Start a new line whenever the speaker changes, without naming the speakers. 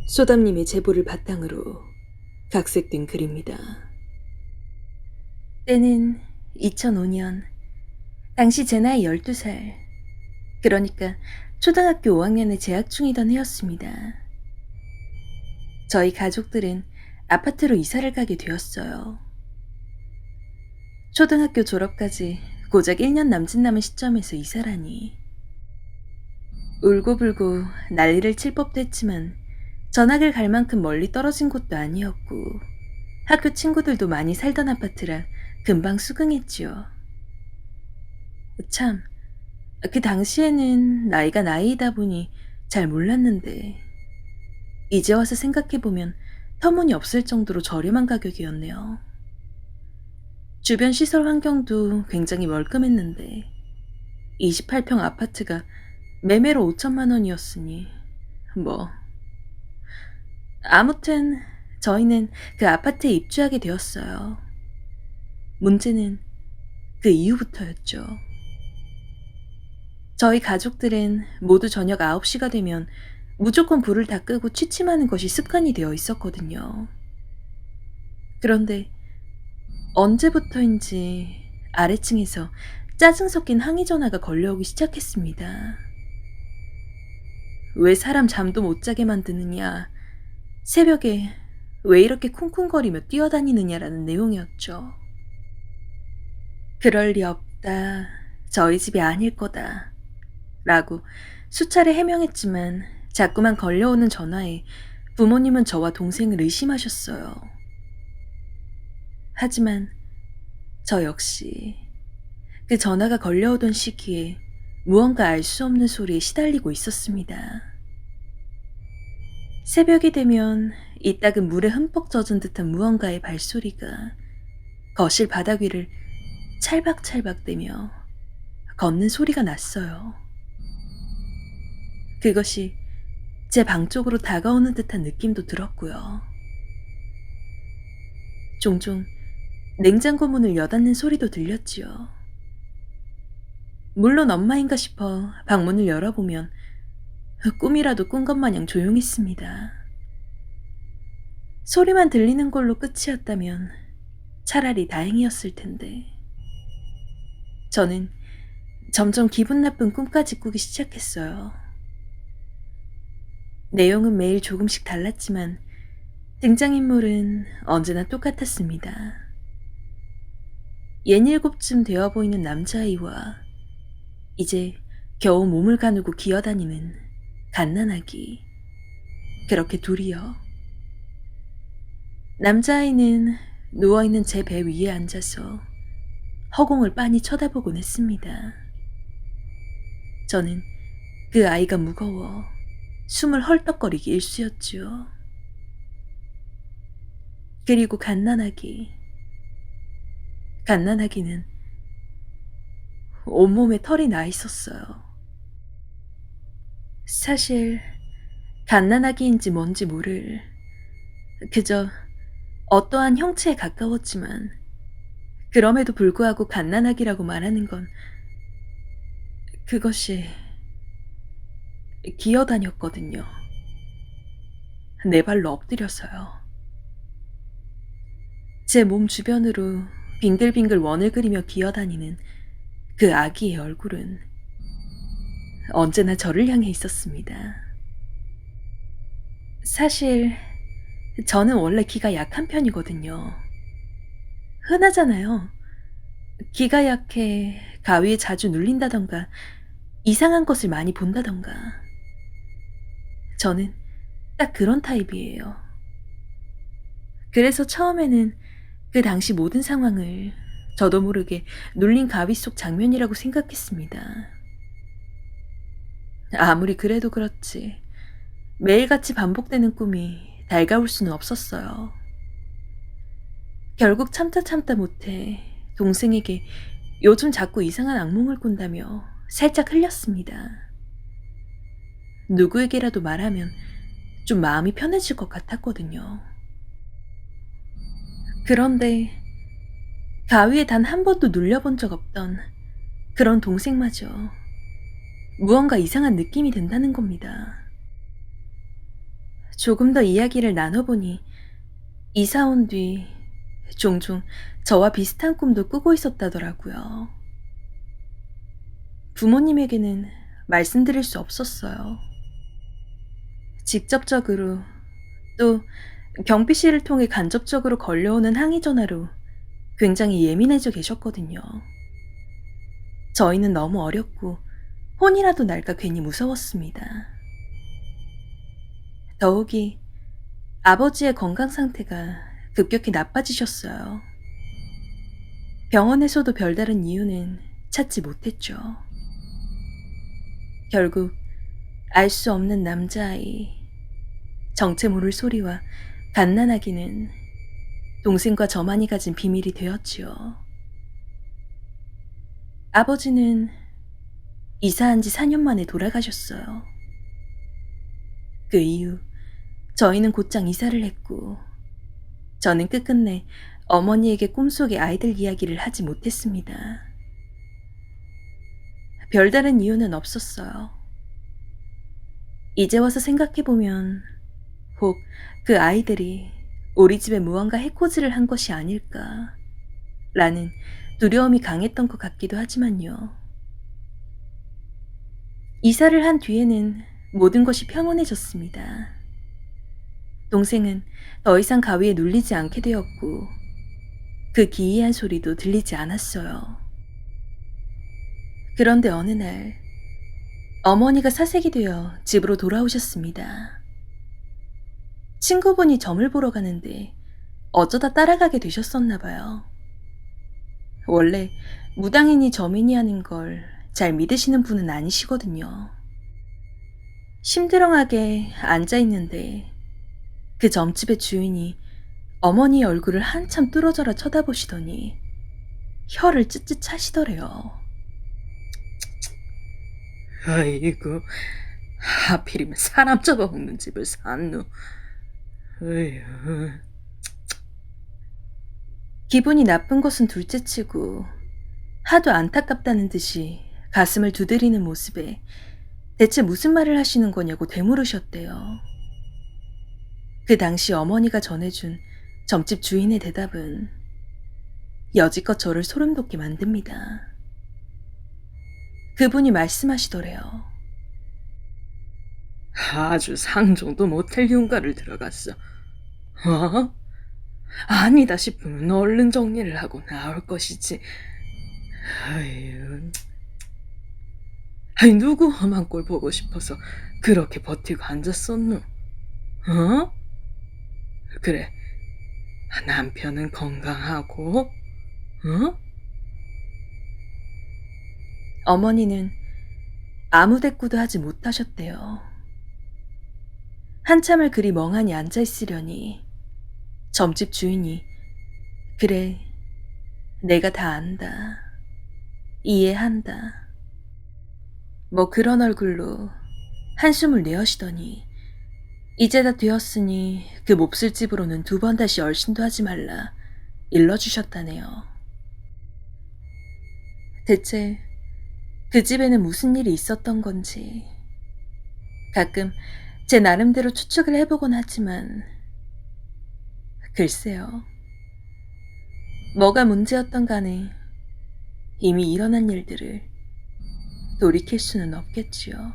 소담님의 제보를 바탕으로 각색된 글입니다.
때는 2005년. 당시 제 나이 12살. 그러니까 초등학교 5학년에 재학 중이던 해였습니다. 저희 가족들은 아파트로 이사를 가게 되었어요. 초등학교 졸업까지 고작 1년 남짓 남은 시점에서 이사라니. 울고불고 난리를 칠 법도 했지만 전학을 갈 만큼 멀리 떨어진 곳도 아니었고 학교 친구들도 많이 살던 아파트라 금방 수긍했지요. 참, 그 당시에는 나이가 나이이다 보니 잘 몰랐는데 이제 와서 생각해보면 터무니없을 정도로 저렴한 가격이었네요. 주변 시설 환경도 굉장히 멀끔했는데 28평 아파트가 매매로 5천만 원이었으니 아무튼 저희는 그 아파트에 입주하게 되었어요. 문제는 그 이후부터였죠. 저희 가족들은 모두 저녁 9시가 되면 무조건 불을 다 끄고 취침하는 것이 습관이 되어 있었거든요. 그런데 언제부터인지 아래층에서 짜증 섞인 항의 전화가 걸려오기 시작했습니다. 왜 사람 잠도 못 자게 만드느냐, 새벽에 왜 이렇게 쿵쿵거리며 뛰어다니느냐라는 내용이었죠. 그럴 리 없다, 저희 집이 아닐 거다 라고 수차례 해명했지만 자꾸만 걸려오는 전화에 부모님은 저와 동생을 의심하셨어요. 하지만 저 역시 그 전화가 걸려오던 시기에 무언가 알 수 없는 소리에 시달리고 있었습니다. 새벽이 되면 이따금 물에 흠뻑 젖은 듯한 무언가의 발소리가 거실 바닥 위를 찰박찰박대며 걷는 소리가 났어요. 그것이 제 방 쪽으로 다가오는 듯한 느낌도 들었고요. 종종 냉장고 문을 여닫는 소리도 들렸지요. 물론 엄마인가 싶어 방문을 열어보면 꿈이라도 꾼 것 마냥 조용했습니다. 소리만 들리는 걸로 끝이었다면 차라리 다행이었을 텐데. 저는 점점 기분 나쁜 꿈까지 꾸기 시작했어요. 내용은 매일 조금씩 달랐지만 등장인물은 언제나 똑같았습니다. 67쯤 되어 보이는 남자아이와 이제 겨우 몸을 가누고 기어다니는 갓난아기, 그렇게 둘이요. 남자아이는 누워있는 제 배 위에 앉아서 허공을 빤히 쳐다보곤 했습니다. 저는 그 아이가 무거워 숨을 헐떡거리기 일쑤였죠. 그리고 갓난아기는 온몸에 털이 나 있었어요. 사실 갓난아기인지 뭔지 모를, 그저 어떠한 형체에 가까웠지만 그럼에도 불구하고 갓난아기라고 말하는 건 그것이 기어다녔거든요. 네 발로 엎드려서요. 제 몸 주변으로 빙글빙글 원을 그리며 기어다니는 그 아기의 얼굴은 언제나 저를 향해 있었습니다. 사실 저는 원래 기가 약한 편이거든요. 흔하잖아요. 기가 약해 가위에 자주 눌린다던가 이상한 것을 많이 본다던가. 저는 딱 그런 타입이에요. 그래서 처음에는 그 당시 모든 상황을 저도 모르게 눌린 가위 속 장면이라고 생각했습니다. 아무리 그래도 그렇지 매일같이 반복되는 꿈이 달가울 수는 없었어요. 결국 참다 못해 동생에게 요즘 자꾸 이상한 악몽을 꾼다며 살짝 흘렸습니다. 누구에게라도 말하면 좀 마음이 편해질 것 같았거든요. 그런데 가위에 단 한 번도 눌려본 적 없던 그런 동생마저 무언가 이상한 느낌이 든다는 겁니다. 조금 더 이야기를 나눠보니 이사 온 뒤 종종 저와 비슷한 꿈도 꾸고 있었다더라고요. 부모님에게는 말씀드릴 수 없었어요. 직접적으로 또 경비 씨를 통해 간접적으로 걸려오는 항의 전화로 굉장히 예민해져 계셨거든요. 저희는 너무 어렸고 혼이라도 날까 괜히 무서웠습니다. 더욱이 아버지의 건강 상태가 급격히 나빠지셨어요. 병원에서도 별다른 이유는 찾지 못했죠. 결국 알 수 없는 남자아이, 정체 모를 소리와 갓난아기는 동생과 저만이 가진 비밀이 되었지요. 아버지는 이사한 지 4년 만에 돌아가셨어요. 그 이후 저희는 곧장 이사를 했고 저는 끝끝내 어머니에게 꿈속의 아이들 이야기를 하지 못했습니다. 별다른 이유는 없었어요. 이제 와서 생각해보면 혹 그 아이들이 우리 집에 무언가 해코지를 한 것이 아닐까 라는 두려움이 강했던 것 같기도 하지만요. 이사를 한 뒤에는 모든 것이 평온해졌습니다. 동생은 더 이상 가위에 눌리지 않게 되었고 그 기이한 소리도 들리지 않았어요. 그런데 어느 날 어머니가 사색이 되어 집으로 돌아오셨습니다. 친구분이 점을 보러 가는데 어쩌다 따라가게 되셨었나 봐요. 원래 무당이니 점이니 하는 걸 잘 믿으시는 분은 아니시거든요. 심드렁하게 앉아있는데 그 점집의 주인이 어머니의 얼굴을 한참 뚫어져라 쳐다보시더니 혀를 찢찢 차시더래요.
아이고, 하필이면 사람 잡아먹는 집을 샀누. 어휴.
기분이 나쁜 것은 둘째치고 하도 안타깝다는 듯이 가슴을 두드리는 모습에 대체 무슨 말을 하시는 거냐고 되물으셨대요. 그 당시 어머니가 전해준 점집 주인의 대답은 여지껏 저를 소름 돋게 만듭니다. 그분이 말씀하시더래요.
아주 상종도 못할 윤가를 들어갔어. 어? 아니다 싶으면 얼른 정리를 하고 나올 것이지. 아유, 아이 누구 험한 꼴 보고 싶어서 그렇게 버티고 앉았었누? 어? 그래, 남편은 건강하고, 어?
어머니는 아무 대꾸도 하지 못하셨대요. 한참을 그리 멍하니 앉아있으려니 점집 주인이 그래, 내가 다 안다. 이해한다. 뭐 그런 얼굴로 한숨을 내어시더니 이제 다 되었으니 그 몹쓸 집으로는 2번 다시 얼씬도 하지 말라 일러주셨다네요. 대체 그 집에는 무슨 일이 있었던 건지 가끔 제 나름대로 추측을 해보곤 하지만 글쎄요. 뭐가 문제였던 간에 이미 일어난 일들을 돌이킬 수는 없겠지요.